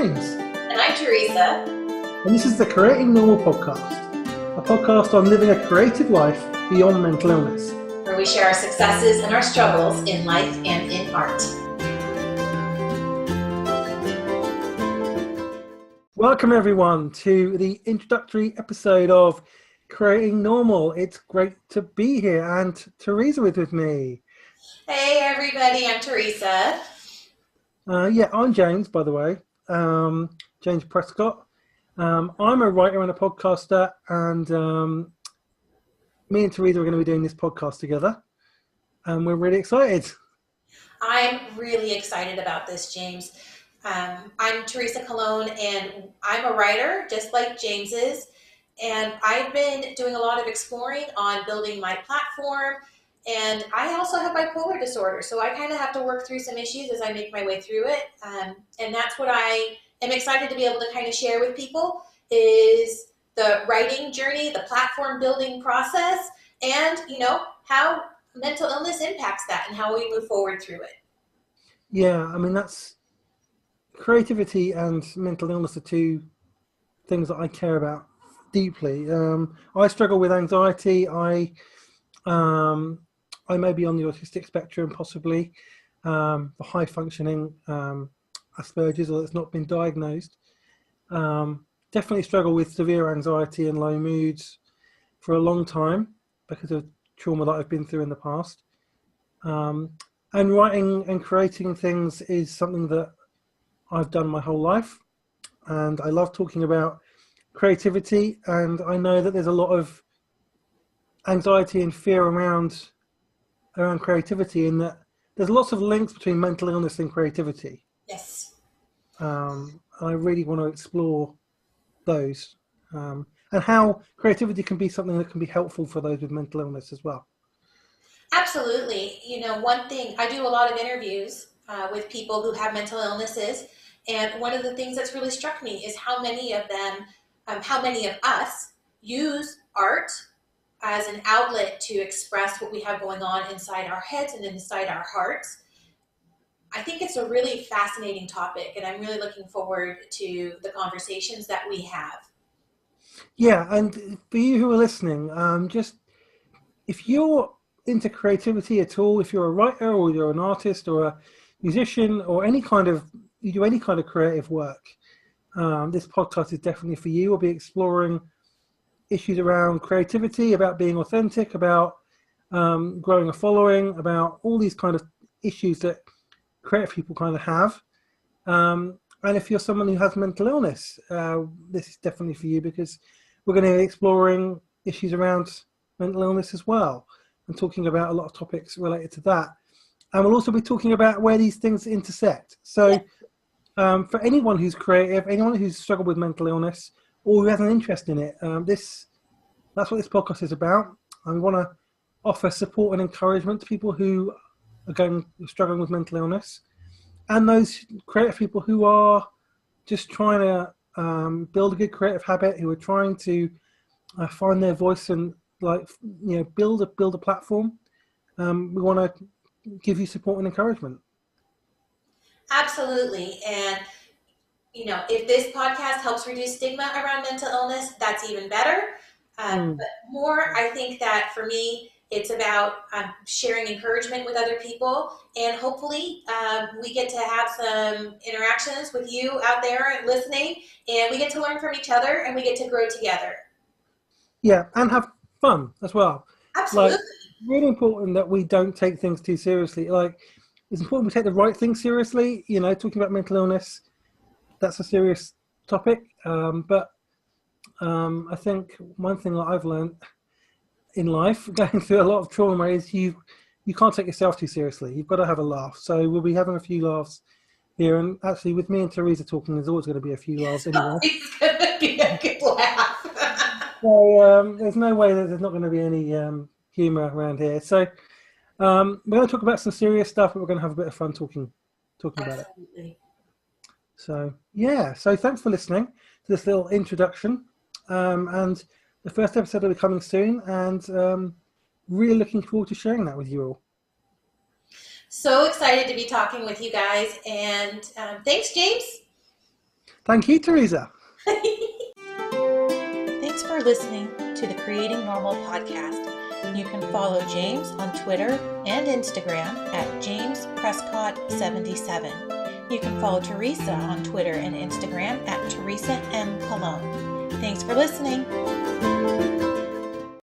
James. And I'm Teresa. And this is the Creating Normal podcast, a podcast on living a creative life beyond mental illness, where we share our successes and our struggles in life and in art. Welcome everyone to the introductory episode of Creating Normal. It's great to be here, and Teresa with me. Hey everybody, I'm Teresa. I'm James, by the way. James Prescott. I'm a writer and a podcaster, and me and Teresa are going to be doing this podcast together, and we're really excited. I'm really excited about this, James. I'm Teresa Colon, and I'm a writer, just like James is, and I've been doing a lot of exploring on building my platform, and I also have bipolar disorder, so I kind of have to work through some issues as I make my way through it, and that's what I am excited to be able to kind of share with people, is the writing journey, the platform building process, and, how mental illness impacts that and how we move forward through it. Yeah, I mean, that's creativity and mental illness are two things that I care about deeply. I struggle with anxiety. I may be on the autistic spectrum, possibly the high functioning Asperger's, or it's not been diagnosed. Definitely struggle with severe anxiety and low moods for a long time because of trauma that I've been through in the past. And writing and creating things is something that I've done my whole life, and I love talking about creativity, and I know that there's a lot of anxiety and fear around creativity, in that there's lots of links between mental illness and creativity. Yes. I really want to explore those, and how creativity can be something that can be helpful for those with mental illness as well. Absolutely. One thing, I do a lot of interviews with people who have mental illnesses, and one of the things that's really struck me is how many of us use art as an outlet to express what we have going on inside our heads and inside our hearts. I think it's a really fascinating topic, and I'm really looking forward to the conversations that we have. Yeah, and for you who are listening, just if you're into creativity at all, if you're a writer or you're an artist or a musician or you do any kind of creative work, this podcast is definitely for you. We'll be exploring issues around creativity, about being authentic, about growing a following, about all these kind of issues that creative people kind of have. And if you're someone who has mental illness, this is definitely for you, because we're going to be exploring issues around mental illness as well, and talking about a lot of topics related to that. And we'll also be talking about where these things intersect. So for anyone who's creative, anyone who's struggled with mental illness, or who has an interest in it, that's what this podcast is about. And we want to offer support and encouragement to people who are struggling with mental illness, and those creative people who are just trying to build a good creative habit, who are trying to find their voice and build a platform. We want to give you support and encouragement. Absolutely. And if this podcast helps reduce stigma around mental illness, that's even better. But more, I think that for me, it's about sharing encouragement with other people, and hopefully we get to have some interactions with you out there and listening, and we get to learn from each other, and we get to grow together. Yeah, and have fun as well. Absolutely. Really important that we don't take things too seriously. It's important we take the right things seriously. Talking about mental illness, that's a serious topic. But I think one thing that I've learned in life, going through a lot of trauma, is you can't take yourself too seriously. You've got to have a laugh. So we'll be having a few laughs here, and actually with me and Teresa talking, there's always going to be a few laughs anyway. It's going to be a good laugh. So there's no way that there's not going to be any humour around here. So we're going to talk about some serious stuff, but we're going to have a bit of fun talking about it. Absolutely. So thanks for listening to this little introduction, and the first episode will be coming soon, and really looking forward to sharing that with you all. So excited to be talking with you guys, and thanks, James. Thank you, Teresa. Thanks for listening to the Creating Normal podcast. You can follow James on Twitter and Instagram at JamesPrescott77. You can follow Teresa on Twitter and Instagram at Teresa M. Cologne. Thanks for listening.